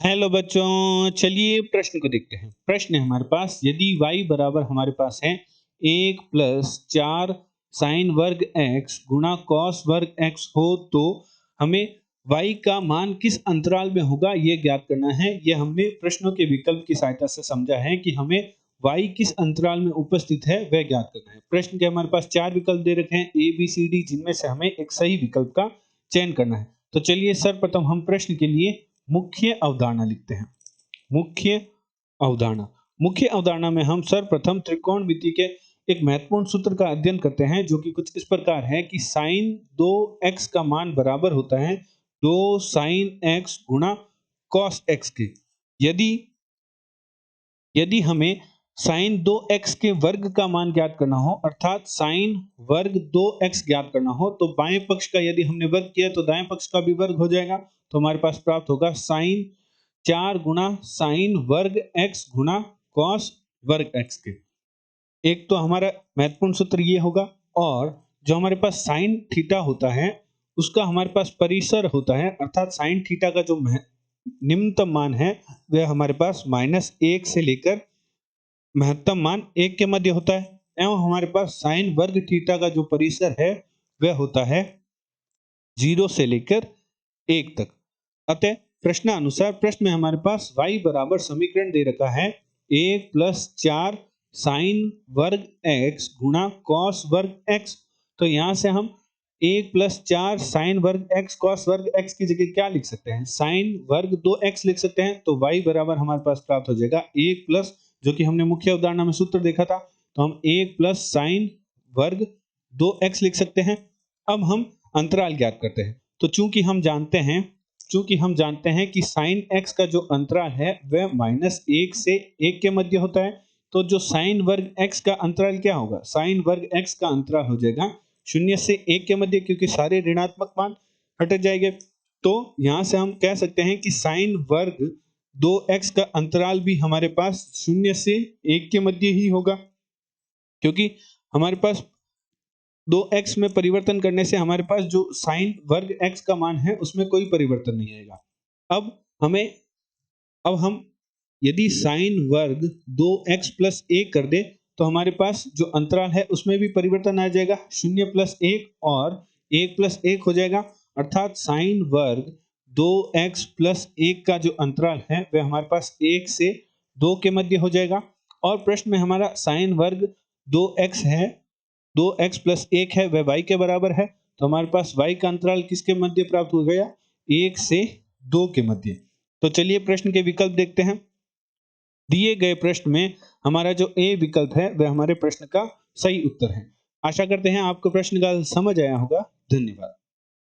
Hello बच्चों, चलिए प्रश्न को देखते हैं। प्रश्न है हमारे पास, यदि y बराबर हमारे पास है 1 प्लस 4 साइन वर्ग x गुणा कॉस वर्ग x हो तो हमें y का मान किस अंतराल में होगा ये ज्ञात करना है। ये हमने प्रश्नों के विकल्प की सहायता से समझा है कि हमें y किस अंतराल में उपस्थित है वह ज्ञात करना है। प्रश्न के हमारे पास 4 विकल्प दे रखे हैं a b c d, जिनमें से हमें एक सही विकल्प का चयन करना है। तो चलिए सर्वप्रथम हम प्रश्न के लिए मुख्य अवधारणा लिखते हैं। मुख्य अवधारणा में हम सर्वप्रथम त्रिकोणमिति के एक महत्वपूर्ण सूत्र का अध्ययन करते हैं, जो कि कुछ इस प्रकार है कि साइन 2x का मान बराबर होता है 2 साइन x गुणा कॉस x के। यदि हमें साइन 2x के वर्ग का मान ज्ञात करना हो, अर्थात साइन वर्ग 2x ज्ञात करना हो, तो बाएं पक्ष का यदि हमने वर्ग किया तो दाएं पक्ष का भी वर्ग हो जाएगा। तो हमारे पास प्राप्त होगा साइन 4 गुणा साइन वर्ग x गुणा कॉस वर्ग x के। एक तो हमारा महत्वपूर्ण सूत्र ये होगा, और जो हमारे पास साइन थीटा होता है उसका हमारे पास परिसर होता है, अर्थात साइन थीटा का जो निम्नतम मान है वह हमारे पास -1 से लेकर महत्तम मान 1 के मध्य होता है, एवं हमारे पास साइन वर्ग थीटा का जो परिसर है वह होता है 0 से लेकर 1 तक। अतः प्रश्नानुसार प्रश्न में हमारे पास y बराबर समीकरण दे रखा है 1 प्लस 4 साइन वर्ग x गुणा कॉस वर्ग x। तो यहां से हम 1 प्लस 4 साइन वर्ग x कॉस वर्ग x की जगह क्या लिख सकते हैं, साइन वर्ग 2x लिख सकते हैं। तो y बराबर हमारे पास प्राप्त हो जाएगा 1 प्लस, जो कि हमने मुख्य अवधारणा में सूत्र देखा था, तो हम 1 प्लस साइन वर्ग 2x लिख सकते हैं। अब हम अंतराल ज्ञात करते हैं। तो चूंकि हम जानते हैं कि साइन x का जो अंतराल है वह -1 से 1 के मध्य होता है, तो जो साइन वर्ग x का अंतराल क्या होगा, साइन वर्ग x का अंतराल हो जाएगा 0 से 1 के मध्य, क्योंकि सारे ऋणात्मक मान हट जाएंगे। तो यहां से हम कह सकते हैं कि साइन वर्ग 2x का अंतराल भी हमारे पास 0 से 1 के मध्य ही होगा, क्योंकि हमारे पास 2x में परिवर्तन करने से हमारे पास जो साइन वर्ग x का मान है उसमें कोई परिवर्तन नहीं आएगा। अब हम यदि साइन वर्ग 2x प्लस 1 कर दे तो हमारे पास जो अंतराल है उसमें भी परिवर्तन आ जाएगा, 0 प्लस 1 और 1 प्लस 1 हो जाएगा, अर्थात साइन वर्ग 2x प्लस 1 का जो अंतराल है वह हमारे पास 1 से 2 के मध्य हो जाएगा। और प्रश्न में हमारा साइन वर्ग 2x है, 2x प्लस 1 है, वह y के बराबर है। तो हमारे पास y का अंतराल किसके मध्य प्राप्त हो गया, 1 से 2 के मध्य। तो चलिए प्रश्न के विकल्प देखते हैं। दिए गए प्रश्न में हमारा जो ए विकल्प है वह हमारे प्रश्न का सही उत्तर है। आशा करते हैं आपको प्रश्न का समझ आया होगा। धन्यवाद।